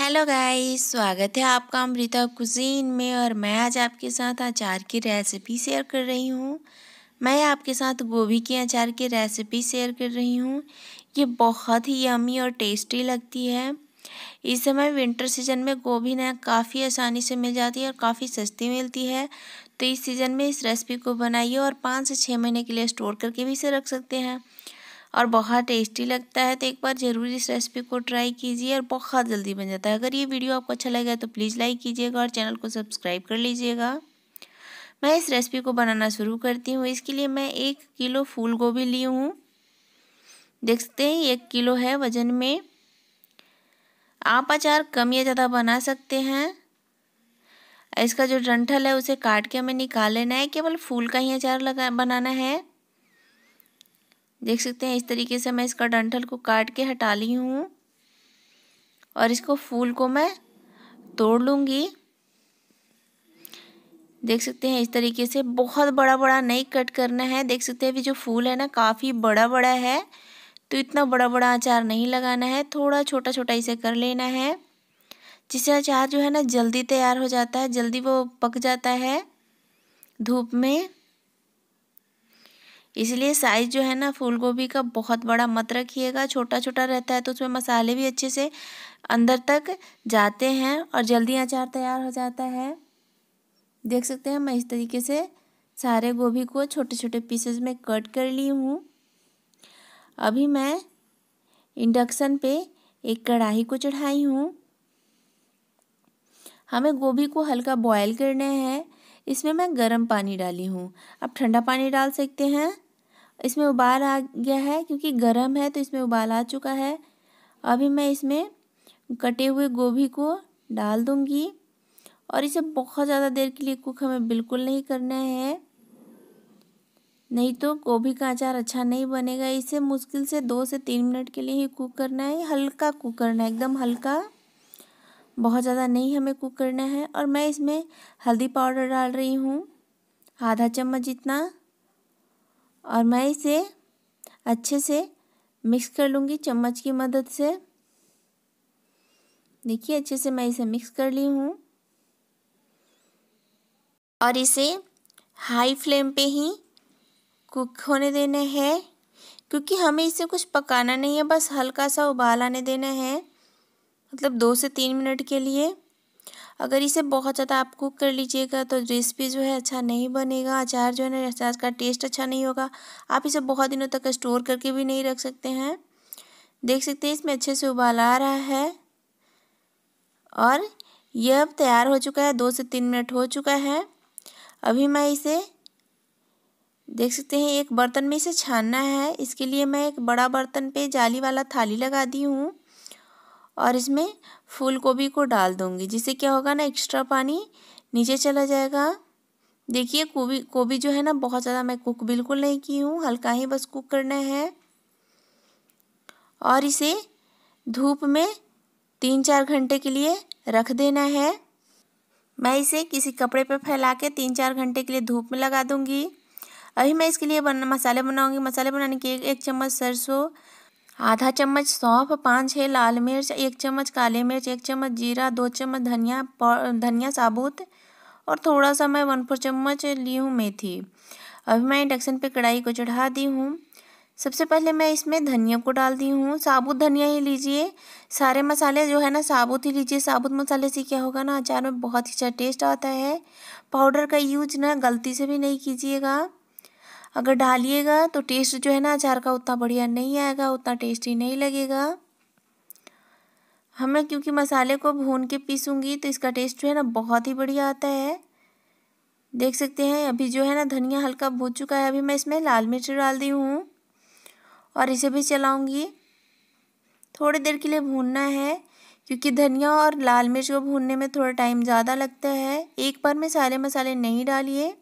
Hello guys, स्वागत है आपका अमृता कुजीन में। और मैं आज आपके साथ अचार की रेसिपी शेयर कर रही हूँ। मैं आपके साथ गोभी के अचार की रेसिपी शेयर कर रही हूँ। ये बहुत ही यम्मी और टेस्टी लगती है। इस समय विंटर सीजन में गोभी ना काफ़ी आसानी से मिल जाती है और काफ़ी सस्ती मिलती है। तो इस सीज़न में इस रेसिपी को बनाइए और 5 से 6 महीने के लिए स्टोर करके भी इसे रख सकते हैं और बहुत टेस्टी लगता है। तो एक बार ज़रूर इस रेसिपी को ट्राई कीजिए और बहुत जल्दी बन जाता है। अगर ये वीडियो आपको अच्छा लगा तो प्लीज़ लाइक कीजिएगा और चैनल को सब्सक्राइब कर लीजिएगा। मैं इस रेसिपी को बनाना शुरू करती हूँ। इसके लिए मैं 1 किलो फूल गोभी ली हूँ। देख सकते हैं 1 किलो है वज़न में। आप अचार कम या ज़्यादा बना सकते हैं। इसका जो डंठल है उसे काट के हमें निकाल लेना है। केवल फूल का ही अचार बनाना है। देख सकते हैं इस तरीके से मैं इसका डंठल को काट के हटा ली हूँ और इसको फूल को मैं तोड़ लूँगी। देख सकते हैं इस तरीके से बहुत बड़ा बड़ा नहीं कट करना है। देख सकते हैं अभी जो फूल है ना काफ़ी बड़ा बड़ा है, तो इतना बड़ा बड़ा अचार नहीं लगाना है, थोड़ा छोटा छोटा इसे कर लेना है, जिससे अचार जो है ना जल्दी तैयार हो जाता है, जल्दी वो पक जाता है धूप में। इसलिए साइज़ जो है ना फूल गोभी का बहुत बड़ा मत रखिएगा, छोटा छोटा रहता है तो उसमें मसाले भी अच्छे से अंदर तक जाते हैं और जल्दी अचार तैयार हो जाता है। देख सकते हैं मैं इस तरीके से सारे गोभी को छोटे छोटे पीसेस में कट कर ली हूँ। अभी मैं इंडक्शन पे एक कढ़ाई को चढ़ाई हूँ। हमें गोभी को हल्का बॉयल करना है। इसमें मैं गर्म पानी डाली हूँ। आप ठंडा पानी डाल सकते हैं। इसमें उबाल आ गया है क्योंकि गर्म है, तो इसमें उबाल आ चुका है। अभी मैं इसमें कटे हुए गोभी को डाल दूँगी और इसे बहुत ज़्यादा देर के लिए कुक हमें बिल्कुल नहीं करना है, नहीं तो गोभी का अचार अच्छा नहीं बनेगा। इसे मुश्किल से 2 से 3 मिनट के लिए ही कुक करना है। हल्का कुक करना है, एकदम हल्का, बहुत ज़्यादा नहीं हमें कुक करना है। और मैं इसमें हल्दी पाउडर डाल रही हूँ, आधा चम्मच जितना, और मैं इसे अच्छे से मिक्स कर लूँगी चम्मच की मदद से। देखिए अच्छे से मैं इसे मिक्स कर ली हूँ और इसे हाई फ्लेम पे ही कुक होने देना है, क्योंकि हमें इसे कुछ पकाना नहीं है, बस हल्का सा उबाल आने देना है, मतलब 2 से 3 मिनट के लिए। अगर इसे बहुत ज़्यादा आप कुक कर लीजिएगा तो रेसिपी जो है अच्छा नहीं बनेगा, अचार जो है ना अचार का टेस्ट अच्छा नहीं होगा। आप इसे बहुत दिनों तक स्टोर करके भी नहीं रख सकते हैं। देख सकते हैं इसमें अच्छे से उबाल आ रहा है और यह अब तैयार हो चुका है। 2 से 3 मिनट हो चुका है। अभी मैं इसे देख सकते हैं एक बर्तन में इसे छानना है। इसके लिए मैं एक बड़ा बर्तन पे जाली वाला थाली लगा दी हूँ और इसमें फूल गोभी को डाल दूँगी, जिससे क्या होगा ना एक्स्ट्रा पानी नीचे चला जाएगा। देखिए गोभी जो है ना बहुत ज़्यादा मैं कुक बिल्कुल नहीं की हूँ, हल्का ही बस कुक करना है और इसे धूप में 3-4 घंटे के लिए रख देना है। मैं इसे किसी कपड़े पे फैला के 3-4 घंटे के लिए धूप में लगा दूँगी। अभी मैं इसके लिए मसाले बनाऊँगी। मसाले बनाने के 1 चम्मच सरसों, आधा चम्मच सौंफ, 5-6 लाल मिर्च, 1 चम्मच काले मिर्च, 1 चम्मच जीरा, 2 चम्मच धनिया साबुत और थोड़ा सा मैं 1/4 चम्मच ली हूँ मेथी। अभी मैं इंडक्शन पे कढ़ाई को चढ़ा दी हूँ। सबसे पहले मैं इसमें धनिया को डाल दी हूँ। साबुत धनिया ही लीजिए, सारे मसाले जो है ना साबुत ही लीजिए। साबुत मसाले से क्या होगा ना अचार में बहुत ही अच्छा टेस्ट आता है। पाउडर का यूज ना गलती से भी नहीं कीजिएगा। अगर डालिएगा तो टेस्ट जो है ना अचार का उतना बढ़िया नहीं आएगा, उतना टेस्टी नहीं लगेगा। हमें क्योंकि मसाले को भून के पीसूँगी तो इसका टेस्ट जो है ना बहुत ही बढ़िया आता है। देख सकते हैं अभी जो है ना धनिया हल्का भून चुका है। अभी मैं इसमें लाल मिर्च डाल दी हूँ और इसे भी चलाऊँगी। थोड़ी देर के लिए भूनना है, क्योंकि धनिया और लाल मिर्च को भूनने में थोड़ा टाइम ज़्यादा लगता है। एक बार में सारे मसाले नहीं डालिए,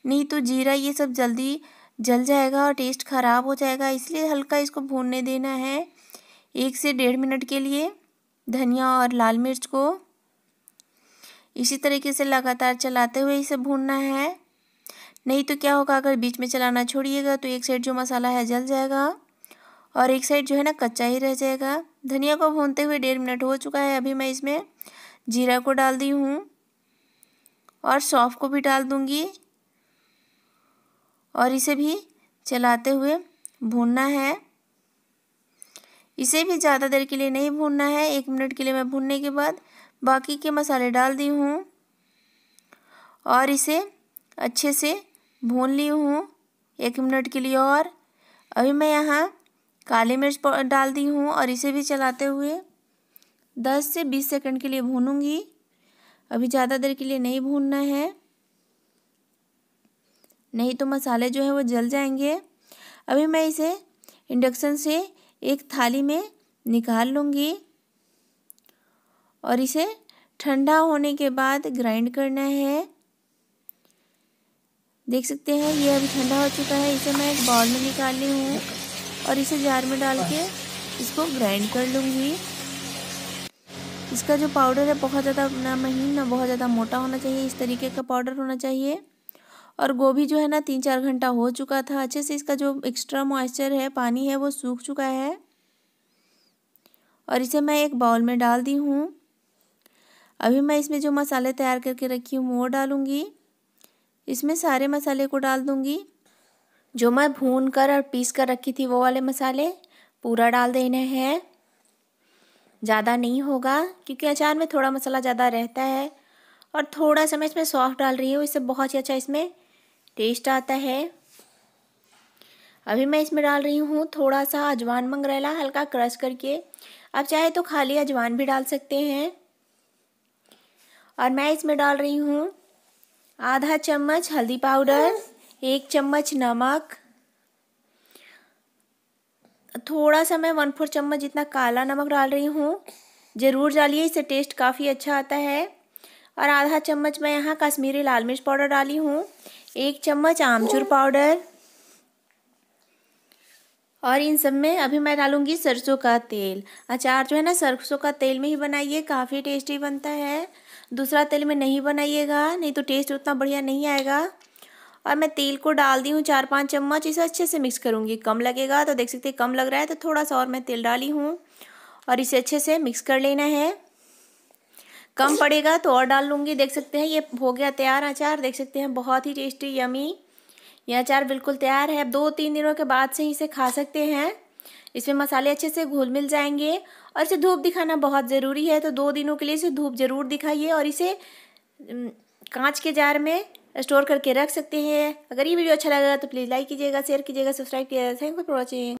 नहीं तो जीरा ये सब जल्दी जल जाएगा और टेस्ट ख़राब हो जाएगा। इसलिए हल्का इसको भूनने देना है 1 से 1.5 मिनट के लिए, धनिया और लाल मिर्च को। इसी तरीके से लगातार चलाते हुए इसे भूनना है, नहीं तो क्या होगा अगर बीच में चलाना छोड़िएगा तो एक साइड जो मसाला है जल जाएगा और एक साइड जो है ना कच्चा ही रह जाएगा। धनिया को भूनते हुए 1.5 मिनट हो चुका है। अभी मैं इसमें जीरा को डाल दी हूँ और सौंफ को भी डाल दूँगी और इसे भी चलाते हुए भूनना है। इसे भी ज़्यादा देर के लिए नहीं भूनना है। 1 मिनट के लिए मैं भूनने के बाद बाकी के मसाले डाल दी हूँ और इसे अच्छे से भून ली हूँ 1 मिनट के लिए। और अभी मैं यहाँ काली मिर्च डाल दी हूँ और इसे भी चलाते हुए 10 से 20 सेकंड के लिए भूनूंगी। अभी ज़्यादा देर के लिए नहीं भूनना है, नहीं तो मसाले जो है वो जल जाएंगे। अभी मैं इसे इंडक्शन से एक थाली में निकाल लूँगी और इसे ठंडा होने के बाद ग्राइंड करना है। देख सकते हैं ये अभी ठंडा हो चुका है। इसे मैं एक बाउल में निकाल ली हूँ और इसे जार में डाल के इसको ग्राइंड कर लूँगी। इसका जो पाउडर है बहुत ज़्यादा ना महीन ना बहुत ज़्यादा मोटा होना चाहिए, इस तरीके का पाउडर होना चाहिए। और गोभी जो है ना 3-4 घंटा हो चुका था, अच्छे से इसका जो एक्स्ट्रा मॉइस्चर है, पानी है, वो सूख चुका है और इसे मैं एक बाउल में डाल दी हूँ। अभी मैं इसमें जो मसाले तैयार करके रखी हूँ वो डालूँगी। इसमें सारे मसाले को डाल दूँगी। जो मैं भून कर और पीस कर रखी थी वो वाले मसाले पूरा डाल देने हैं। ज़्यादा नहीं होगा क्योंकि अचार में थोड़ा मसाला ज़्यादा रहता है। और थोड़ा सा मैं इसमें सौंफ डाल रही हूँ, इससे बहुत ही अच्छा इसमें टेस्ट आता है। अभी मैं इसमें डाल रही हूँ थोड़ा सा अजवाइन मंगरेला हल्का क्रश करके। आप चाहे तो खाली अजवाइन भी डाल सकते हैं। और मैं इसमें डाल रही हूँ आधा चम्मच हल्दी पाउडर, 1 चम्मच नमक, थोड़ा सा मैं 1/4 चम्मच जितना काला नमक डाल रही हूँ। ज़रूर डालिए, इससे टेस्ट काफ़ी अच्छा आता है। और आधा चम्मच मैं यहाँ कश्मीरी लाल मिर्च पाउडर डाली हूँ, 1 चम्मच आमचूर पाउडर। और इन सब में अभी मैं डालूँगी सरसों का तेल। अचार जो है ना सरसों का तेल में ही बनाइए, काफ़ी टेस्टी बनता है। दूसरा तेल में नहीं बनाइएगा, नहीं तो टेस्ट उतना बढ़िया नहीं आएगा। और मैं तेल को डाल दी हूँ 4-5 चम्मच। इसे अच्छे से मिक्स करूँगी। कम लगेगा तो देख सकते हैं, कम लग रहा है तो थोड़ा सा और मैं तेल डाली हूँ और इसे अच्छे से मिक्स कर लेना है। कम पड़ेगा तो और डाल लूँगी। देख सकते हैं ये हो गया तैयार अचार। देख सकते हैं बहुत ही टेस्टी यमी ये अचार बिल्कुल तैयार है। 2-3 दिनों के बाद से ही इसे खा सकते हैं। इसमें मसाले अच्छे से घुल मिल जाएंगे। और इसे धूप दिखाना बहुत ज़रूरी है, तो 2 दिनों के लिए इसे धूप ज़रूर दिखाइए। और इसे कांच के जार में स्टोर करके रख सकते हैं। अगर ये वीडियो अच्छा लगा तो प्लीज़ लाइक कीजिएगा, शेयर कीजिएगा, सब्सक्राइब कीजिएगा। Thank you for watching.